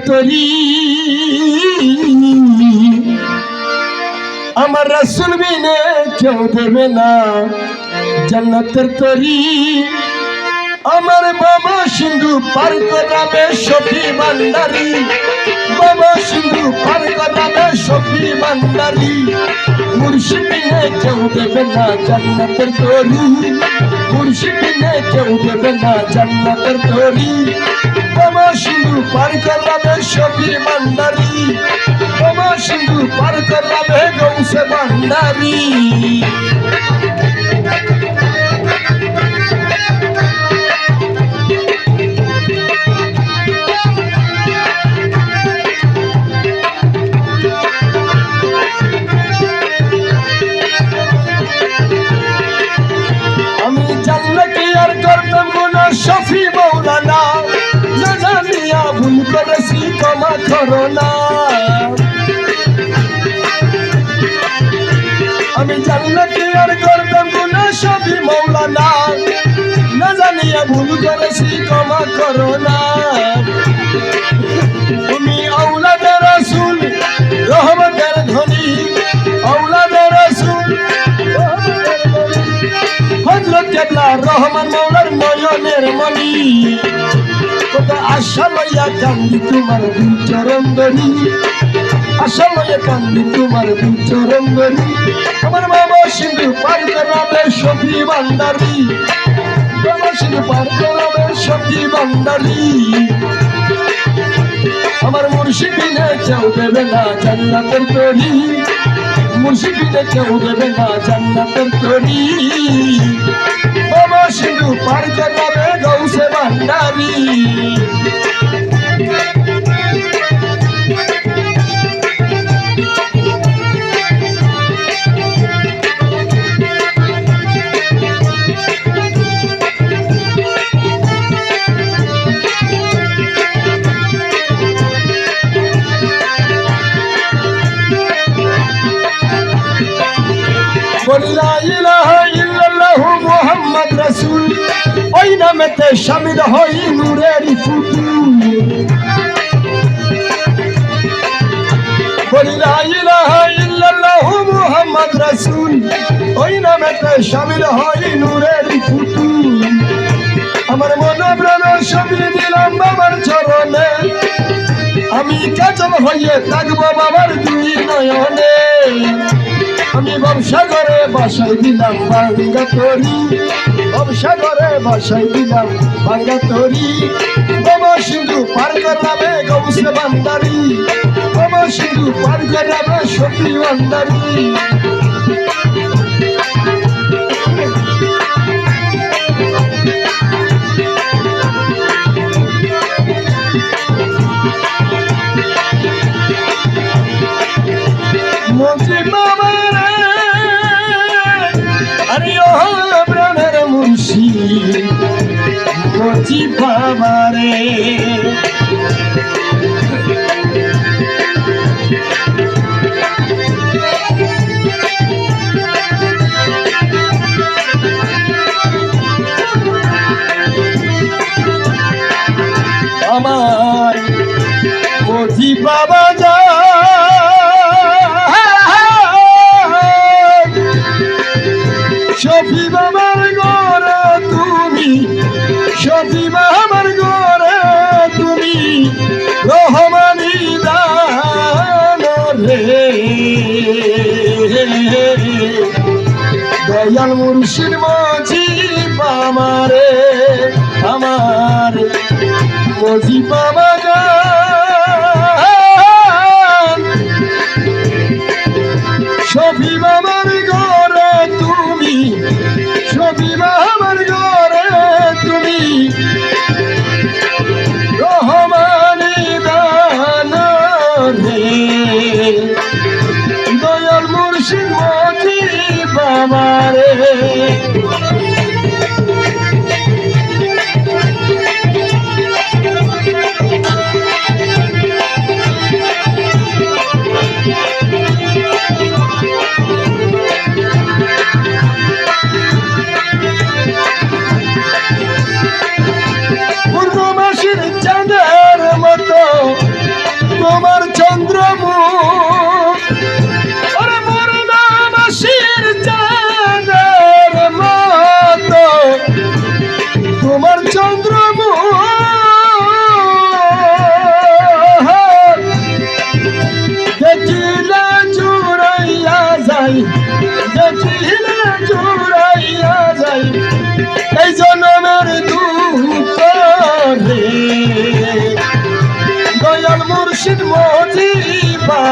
তরি আমার রাসূল বিনে কেউ দেবে না জান্নাতের তরি। আমার বাবা সিন্ধু পার করাবে শফি ভান্ডারি, বাবা সিন্ধু পার করাবে শফি ভান্ডারি। মুর্শিদ বিনে কেউ দেবে না জান্নাতের তরি, মুর্শিদ বিনে কেউ দেবে না জান্নাতের তরি। বাবা সিন্ধু পার করাবে শফি ভান্ডারি, বাবা সিন্ধু পার করাবে গৌসে ভান্ডারি। শফি মৌলানা না জানিয়া ভুল করেছি ক্ষমা করো না। আমি জান্নাতি আর করতাম গুনাহ শফি মৌলানা না জানিয়া ভুল করেছি ক্ষমা করো না। তুমি আওলাদে রাসূল রহমতের ধনী, আওলাদে রাসূল হযরত কেবলা রহমান মৌলার নয়নের মনি। কত আশা লইয়া কান্দি তোমার দুই চরণ ধরি, আশা লইয়া কান্দি তোমার দুই চরণ ধরি। আমার বাবা সিন্ধু পার করাবে শফি ভান্ডারি, বাবা সিন্ধু পার করাবে শফি ভান্ডারি। আমার মুর্শিদ বিনে কেউ দেবে না জান্নাতের তরি, মুর্শিদ বিনে কেউ দেবে না জান্নাতের তরি। বাবা সিন্ধু পার করাবে গৌসে ভান্ডারি। লা ইলাহা ইল্লাল্লাহু মুহাম্মদ রাসূল, ওই নামেতে শামিল হই নূরের ফুতুল। লা ইলাহা ইল্লাল্লাহু মুহাম্মদ রাসূল, ওই নামেতে শামিল হই নূরের ফুতুল। আমার মন প্রাণ সবই দিলাম বাবার চরণে, আমি কাজল হয়ে থাকবো বাবার দুই নয়নে। আমি ব্যবসা করে বাসায় দিলাম ভাঙ্গা তরি, ব্যবসা করে বাসায় দিলাম ভাঙ্গা তরি। বাবা সিন্ধু পার করাবে গৌসে ভান্ডারি, বাবা সিন্ধু পার করাবে শফি ভান্ডারি। মুজিব বাবা রে, আরে ও প্রাণের মুর্শিদ মুজিব বাবা রে। আমার মুজিব বাবা যা শফি বাবার ঘরে তুমি, শফি বাবার ঘরে তুমি রহমানি দান রে। দয়াল মুর্শিদ মুজিব আমারে, আমার মুজিব বাবা গান। শফি বাবার ঘরে তুমি, শফি বাবার ঘরে তুমি রহমানি দান রে। দয়াল মুর্শিদ মুজিব আমারে।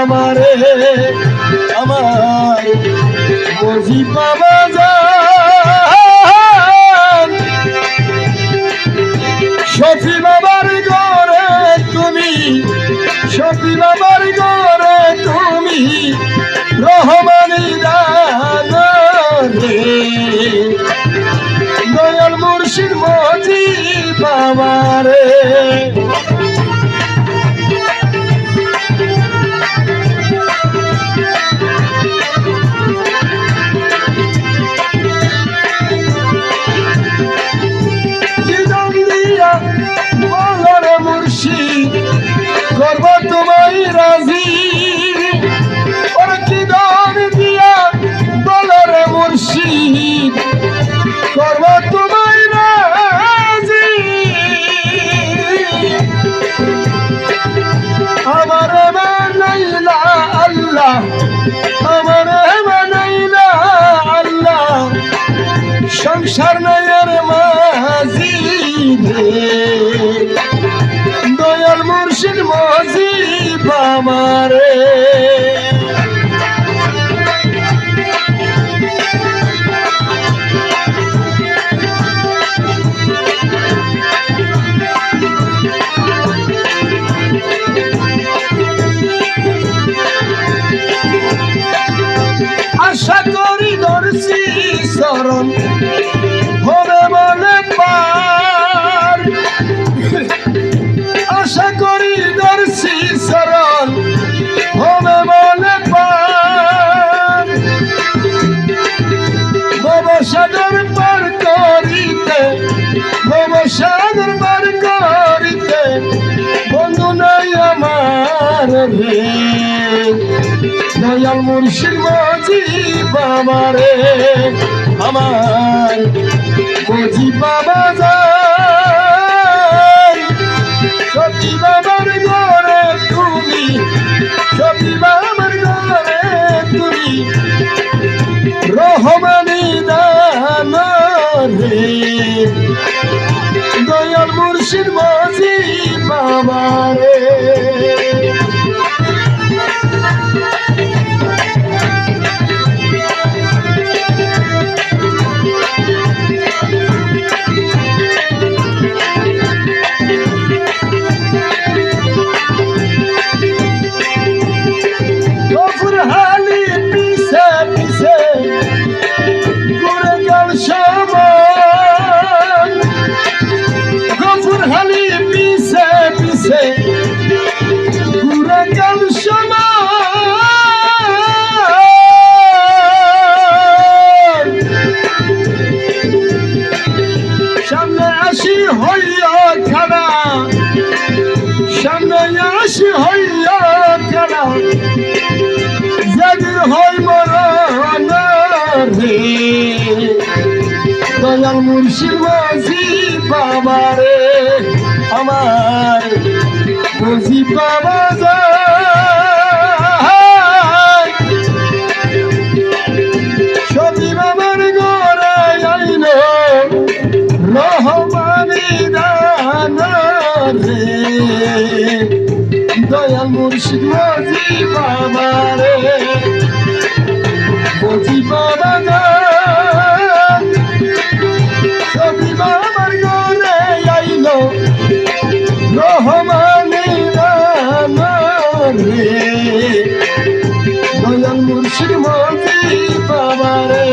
বাবারে আমার মজি বাবা যান শফি বাবার ঘরে তুমি শফি বাবার ঘরে তুমি রহমানি দান রে দয়াল মুর্শিদ মজি বাবারে করব তোমায় রাজি ওরে কি দান দিয়া বলো রে মুর্শিদ করব তোমায় রাজি আমার বানাইলা আল্লাহ আমার বানাইলা আল্লাহ সংসার নয়ের মাঝি দয়াল মুর্শিদ মজি বাবারে আশা করি দর্শি শরণ হবে বলে পার আশা করি দর্শি শরণ হবে বলে পার ভবসাগর পার করিতে ভবসাগর পার করিতে বন্ধু নাই আমার রে দয়াল মুর্শিদ মজি বাবারে আমার মজি বাবা যান সতী বাবার ঘরে তুমি সতী বাবার ঘরে তুমি রহমানি দান রে দয়াল মুর্শিদ মজি বাবারে সামনে আসি হইয়া খেলা সামনে আসি হইয়া খেলা যেদিন হয় মরণ রে দয়াল মুর্শিদ মজি বাবারে আমার মজি বাবা যান সতী বাবার ঘরে আইল রহমানি দান রে দয়াল মুর্শিদ মজি বাবারে মজি বাবা যান সতী বাবার ঘরে আইল রহমানি দান রে দয়াল মুর্শিদ মজি বাবারে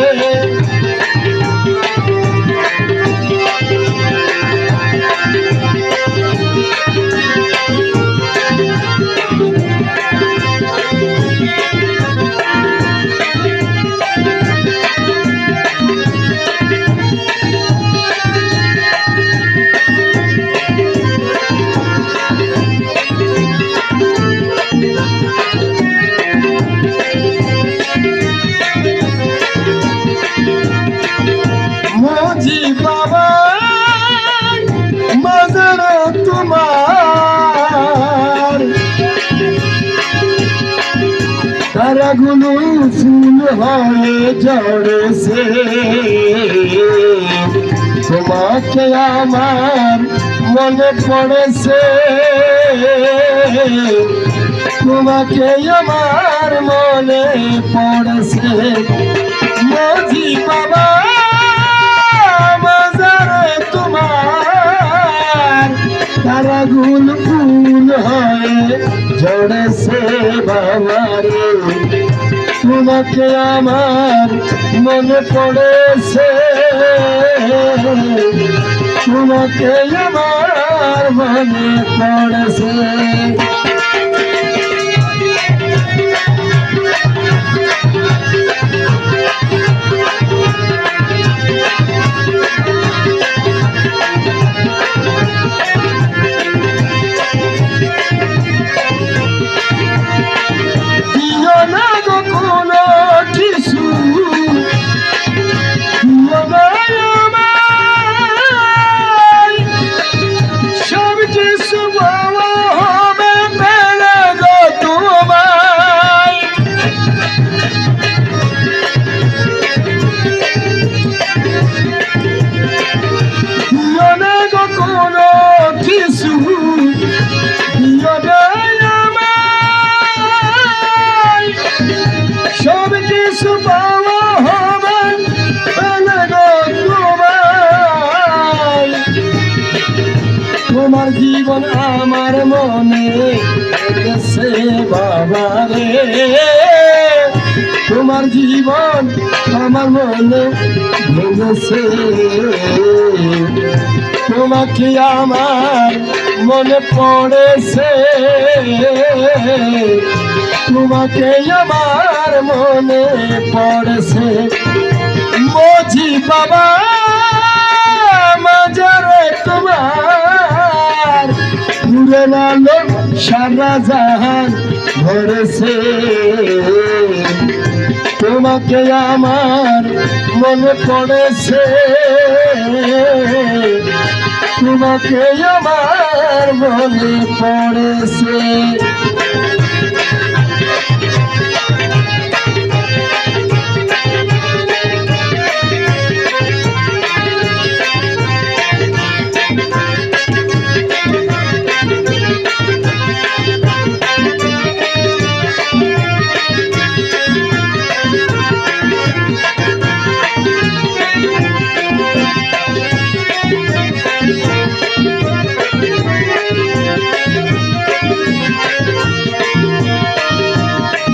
তারাগুলো ফুল হয়ে ঝরেছে তোমাকে আমার মনে পড়েছে তোমার তোমাকে আমার মনে পড়েছে মজি বাবা মাজারে তোমার তারা গুল ফুল হয়ে ঝরেছে বাবা রে তোমাকে আমার মনে পড়েছে তোমাকে আমার মনে পড়েছে তোমার জীবন আমার মনে গেছে বাবা রে তোমার জীবন আমার মনে গেছে তোমাকে আমার মনে পড়েছে তোমাকে আমার মনে পড়েছে মজি বাবা মাজারে তোমার পুরে আলো সারা জাহান ভরেছে তোমাকে আমার মনে পড়েছে তোমাকে আমার মনে পড়েছে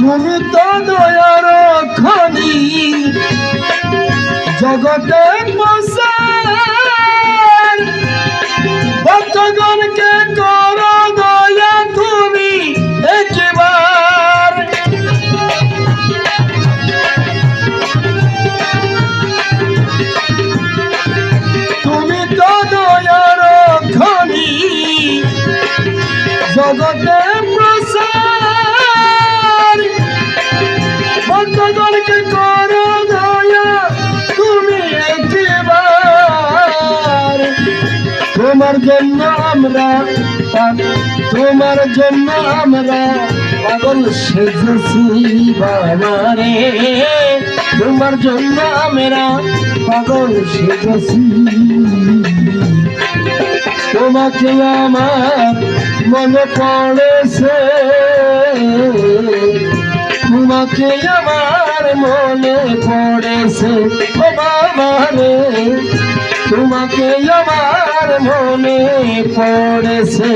তুমি তো দয়ার খনি জগতে প্রসার ভক্তগণকে করো দয়া তুমি একবার তুমি তো দয়ার খনি জগতে প্রসার ভক্তগণকে করো দয়া তুমি একবার তোমার জন্য আমরা পাগল সেজেছি বাবা রে তোমার জন্য আমরা পাগল সেজেছি তোমাকে আমার মনে পড়েছে তোমাকে আমার মনে পড়েছে ও বাবা রে তোমাকে আমার মনে পড়েছে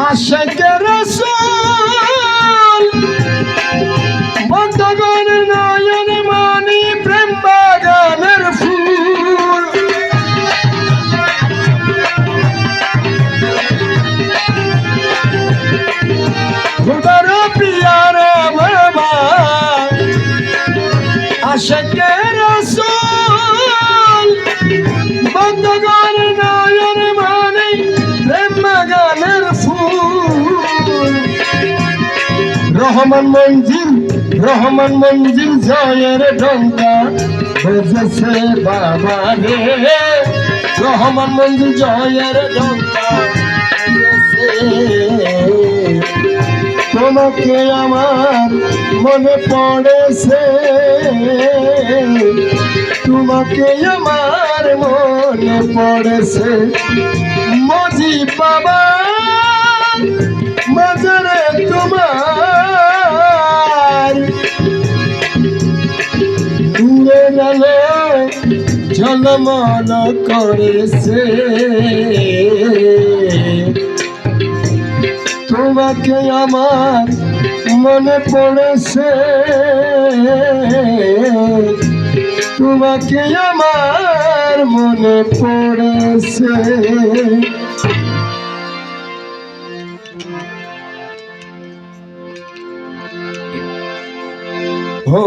আশিক রাসূল ভক্তগণ নয়ন মনি প্রেম বাগানের ফুল খোদার পিয়ারা বাবা আশিক রাসূল ভক্তগণ নয়ন মনি প্রেম বাগানের ফুল রহমান মঞ্জিল জয়ের ডঙ্কা বেজেছে বাবা রে, রহমান মঞ্জিল জয়ের ডঙ্কা বেজেছে। তোমাকে আমার মনে পড়েছে, তোমাকে আমার মনে পড়েছে। মজিব বাবা মাজারে তোমার নূরের আলো ঝলমল করেছে। তোমাকে আমার মনে পড়েছে, তোমাকে আমার মনে পড়েছে। ও